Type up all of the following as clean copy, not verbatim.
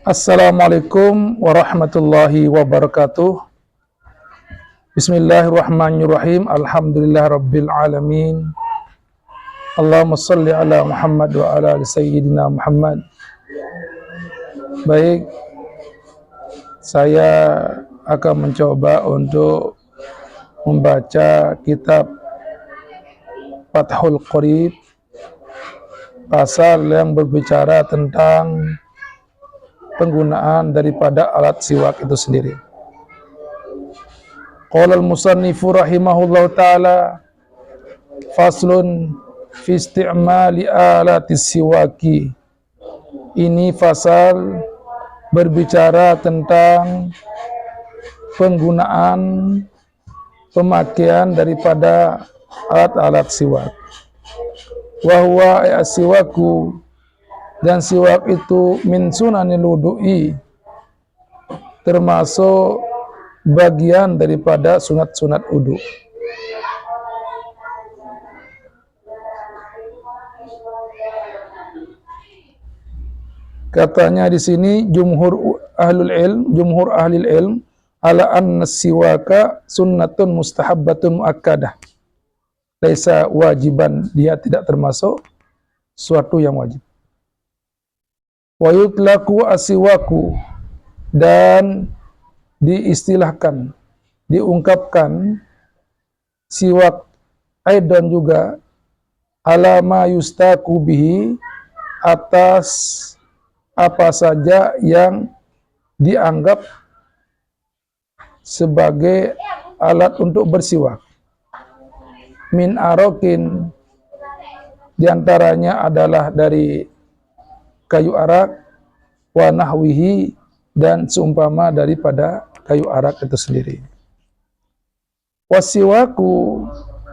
Assalamualaikum warahmatullahi wabarakatuh. Bismillahirrahmanirrahim. Alhamdulillah rabbil alamin. Allahumma salli ala Muhammad wa ala ali sayyidina Muhammad. Baik, saya akan mencoba untuk membaca kitab Fathul Qorib, pasal yang berbicara tentang penggunaan daripada alat siwak itu sendiri. Qala al-musannifu rahimahullahu ta'ala, faslun fi isti'mali alati siwaki. Ini fasal berbicara tentang penggunaan pemakaian daripada alat-alat siwak. Wa huwa as-siwaku, dan siwak itu min sunanil wudu'i, termasuk bagian daripada sunat-sunat wudu. Katanya di sini jumhur ahli ilm ala anna siwaka sunnatun mustahabbatun muakkadah. Laisa wajiban, dia tidak termasuk suatu yang wajib. Wa yutlaqu asiwaku, dan diistilahkan, diungkapkan siwak aidan juga alama yustaku bihi, atas apa saja yang dianggap sebagai alat untuk bersiwak. Min arokin, diantaranya adalah dari kayu arak, wa nahwihi, dan seumpama daripada kayu arak itu sendiri. Wasiwaku,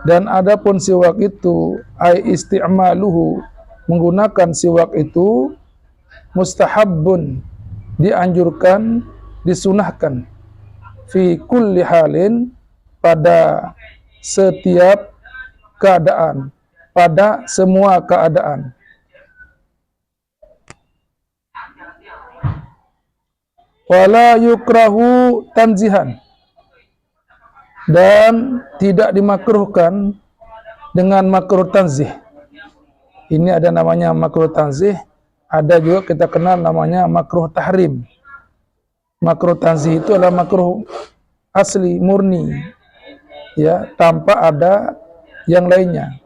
dan adapun siwak itu ai isti'maluhu, menggunakan siwak itu mustahabbun, dianjurkan, disunahkan, fi kulli halin, pada setiap keadaan, pada semua keadaan. Wala yukrahu tanzihan, dan tidak dimakruhkan dengan makruh tanzih. Ini ada namanya makruh tanzih, ada juga kita kenal namanya makruh tahrim. Makruh tanzih itu adalah makruh asli, murni, ya, tanpa ada yang lainnya.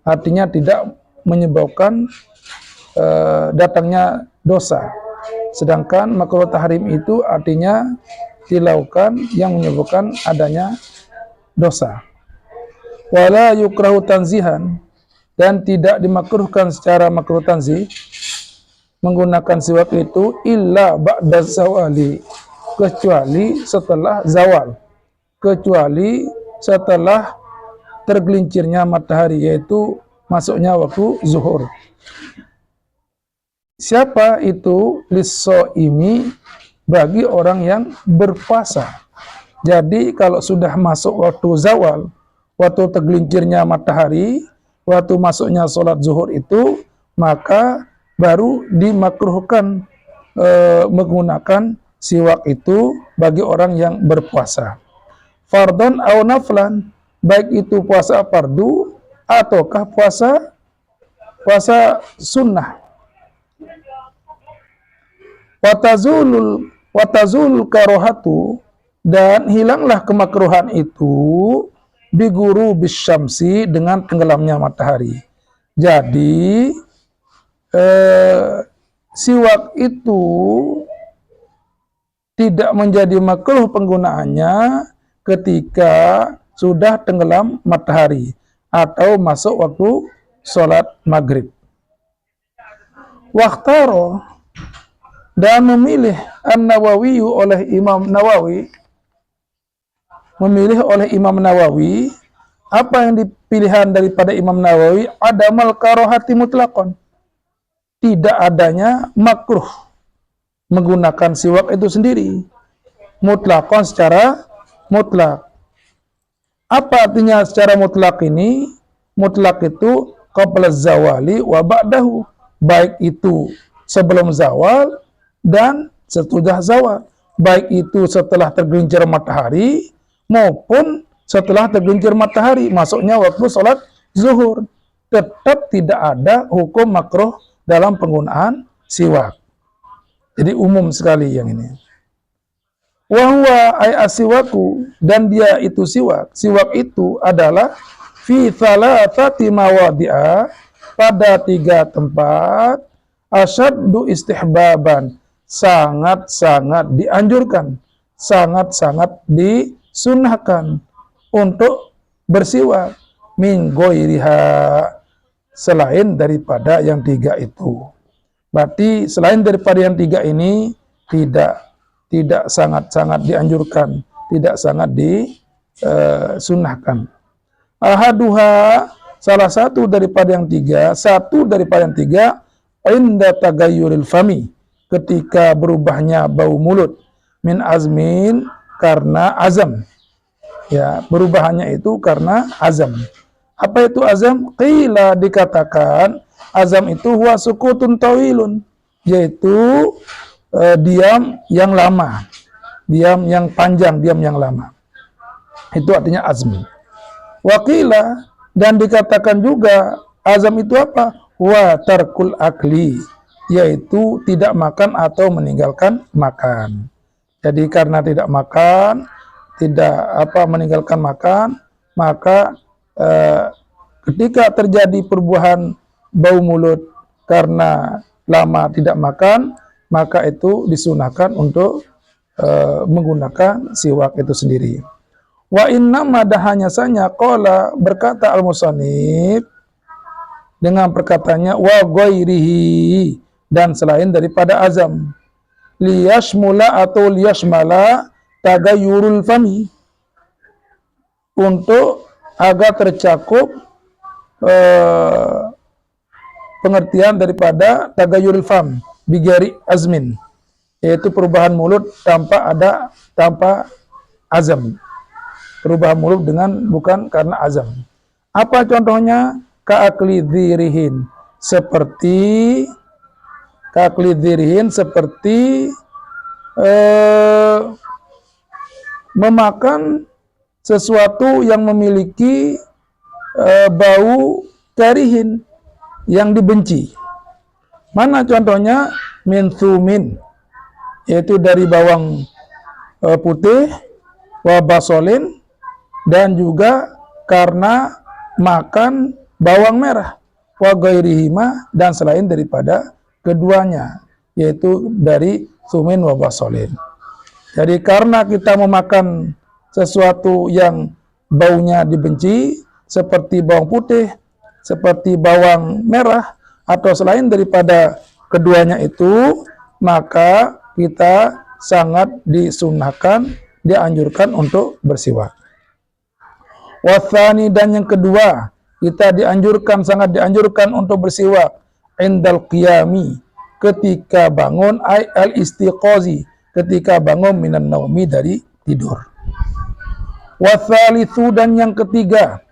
Artinya tidak menyebabkan datangnya dosa. Sedangkan makruh tahrim itu artinya dilakukan yang menyebabkan adanya dosa. Wala yukrahu tanzihan, dan tidak dimakruhkan secara makruh tanzih menggunakan siwak itu illa ba'da zawali, kecuali setelah zawal, kecuali setelah tergelincirnya matahari, yaitu masuknya waktu zuhur. Siapa itu? Lis-shaimi, bagi orang yang berpuasa. Jadi kalau sudah masuk waktu zawal, waktu tergelincirnya matahari, waktu masuknya sholat zuhur itu, maka baru dimakruhkan menggunakan siwak itu bagi orang yang berpuasa. Fardhan aw naflan, baik itu puasa fardu ataukah puasa sunnah. Watazul karohatu, dan hilanglah kemakruhan itu biguru bisyamsi, dengan tenggelamnya matahari. Jadi siwak itu tidak menjadi makruh penggunaannya ketika sudah tenggelam matahari atau masuk waktu sholat maghrib. Wakhtaro, dan memilih An-Nawawi oleh Imam Nawawi, apa yang dipilihan daripada Imam Nawawi? Adamal karohati mutlaqan, tidak adanya makruh menggunakan siwak itu sendiri, mutlaqan, secara mutlak. Apa artinya secara mutlak ini? Mutlak itu qabla zawali wa ba'dahu, baik itu sebelum zawal dan sesudah zawal, baik itu setelah tergelincir matahari maupun setelah tergelincir matahari, masuknya waktu sholat zuhur. Tetap tidak ada hukum makruh dalam penggunaan siwak. Jadi umum sekali yang ini. Wahwa ay asiwaku, dan dia itu siwak. Siwak itu adalah fi thalathati mawadi'a, pada 3 tempat, asyaddu istihbaban, sangat-sangat dianjurkan, sangat-sangat disunahkan untuk bersiwak, min ghairiha, selain daripada yang 3 itu. Berarti selain daripada yang 3 ini tidak sangat-sangat dianjurkan, tidak sangat disunahkan. Ahaduha, salah satu daripada yang 3, inda tagayyuril fami, ketika berubahnya bau mulut, min azmin, karena azam. Ya, perubahannya itu karena azam. Apa itu azam? Qila, dikatakan azam itu huwa sukutun tawilun, yaitu diam yang lama, diam yang panjang, diam yang lama. Itu artinya azmi. Wakila, dan dikatakan juga azam itu apa? Wa tarkul akli, yaitu tidak makan atau meninggalkan makan. Jadi karena tidak makan, meninggalkan makan, maka ketika terjadi perubahan bau mulut karena lama tidak makan, maka itu disunahkan untuk menggunakan siwak itu sendiri. Wa innama, hanya saja qala, berkata al-musannif dengan perkataannya wa ghairihi, dan selain daripada azam, liyashmula atau liyashmala tagayyurul fami, untuk agar tercakup pengertian daripada tagayyurul fam bigari azmin, yaitu perubahan mulut tanpa azam, perubahan mulut dengan bukan karena azam. Apa contohnya? Ka'akli dzirihin, seperti memakan sesuatu yang memiliki bau karihin, yang dibenci. Mana contohnya? Min thumin, yaitu dari bawang putih, wa basolin, dan juga karena makan bawang merah, wa ghairihima, dan selain daripada keduanya, yaitu dari thumin wa basolin. Jadi karena kita memakan sesuatu yang baunya dibenci, seperti bawang putih, seperti bawang merah, atau selain daripada keduanya itu, maka kita sangat disunahkan, dianjurkan untuk bersiwak. Wathani, dan yang kedua, kita sangat dianjurkan untuk bersiwak indal qiyami, ketika bangun, ay al istiqazi, ketika bangun minan naumi, dari tidur. Wathalithu, dan yang ketiga,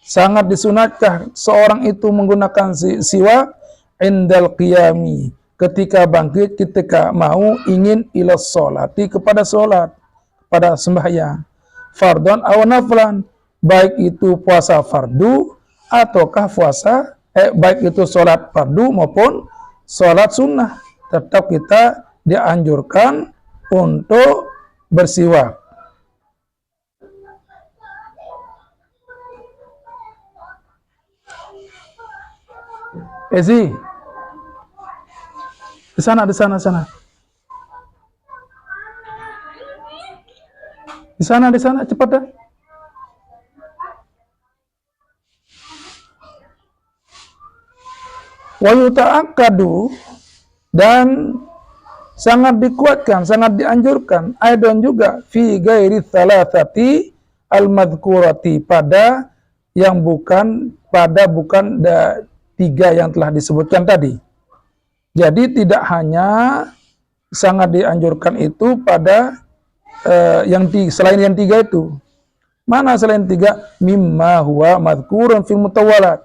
sangat disunatkan seorang itu menggunakan siwak indal qiyami, ketika bangkit, ketika mau ingin ila sholati, kepada sholat, pada sembahyang, fardhon aw naflan, baik itu puasa fardu ataukah baik itu sholat fardu maupun sholat sunnah, tetap kita dianjurkan untuk bersiwak. Ezi, di sana. Di sana, cepat dah. Wa yuta'akkadu, dan sangat dikuatkan, sangat dianjurkan, aidan juga, fi ghairi thalathati al-madhkurati, pada bukan 3 yang telah disebutkan tadi. Jadi tidak hanya sangat dianjurkan itu pada selain yang 3 itu. Mana selain 3? Mimma huwa madhkurun fil mutawalat,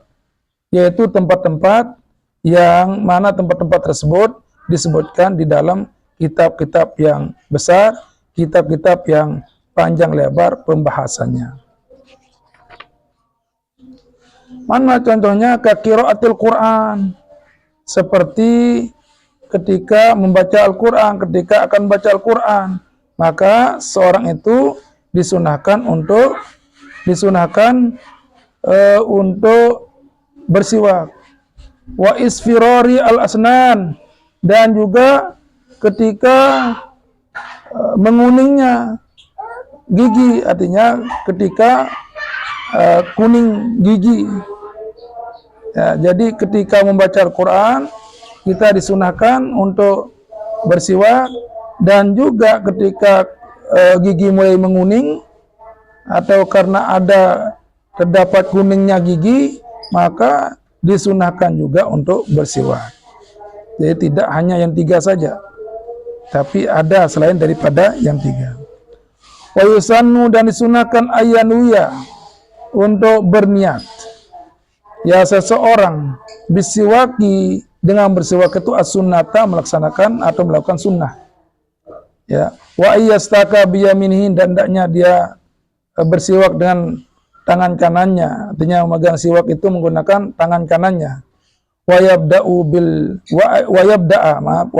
yaitu tempat-tempat yang mana tempat-tempat tersebut disebutkan di dalam kitab-kitab yang besar, kitab-kitab yang panjang lebar pembahasannya. Mana contohnya ke qiraatul Quran, seperti ketika membaca Al-Quran, ketika akan baca Al-Quran, maka seorang itu disunahkan untuk bersiwak. Wa isfirari al-asnan, dan juga ketika menguningnya gigi, artinya ketika kuning gigi. Ya, jadi ketika membaca Al-Quran kita disunahkan untuk bersiwak, dan juga ketika gigi mulai menguning atau karena terdapat kuningnya gigi, maka disunahkan juga untuk bersiwak. Jadi tidak hanya yang 3 saja, tapi ada selain daripada yang 3. Wa yusannu, dan disunahkan ayanuya, untuk berniat. Ya, seseorang bisiwaki, dengan bersiwak itu as-sunnata, melaksanakan atau melakukan sunnah. Ya, wa iyastaka biyaminihi, dan hendaknya dia bersiwak dengan tangan kanannya, artinya memegang siwak itu menggunakan tangan kanannya. Wa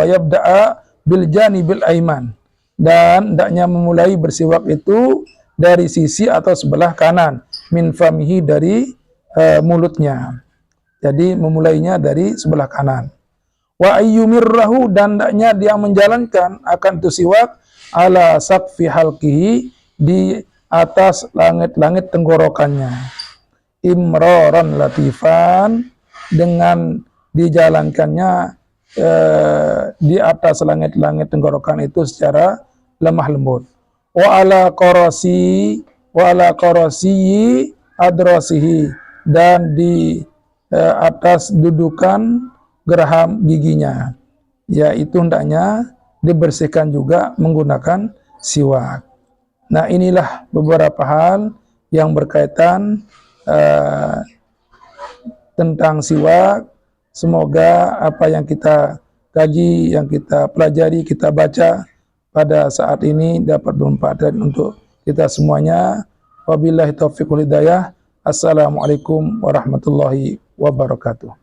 yabda'a bil janibil aiman, dan hendaknya memulai bersiwak itu dari sisi atau sebelah kanan, min famihi, dari mulutnya. Jadi memulainya dari sebelah kanan. Wa ayyumirrahu, dan hendaknya dia menjalankan akan itu siwak ala saqfi halqihi, di atas langit-langit tenggorokannya. Imroran latifan, dengan dijalankannya di atas langit-langit tenggorokan itu secara lemah lembut. Wa ala qarasi adrasihi, dan di atas dudukan geraham giginya, yaitu hendaknya dibersihkan juga menggunakan siwak. Nah, inilah beberapa hal yang berkaitan tentang siwak. Semoga apa yang kita kaji, yang kita pelajari, kita baca pada saat ini dapat bermanfaat untuk kita semuanya. Wabillahi taufiq wal hidayah. Assalamualaikum warahmatullahi wabarakatuh.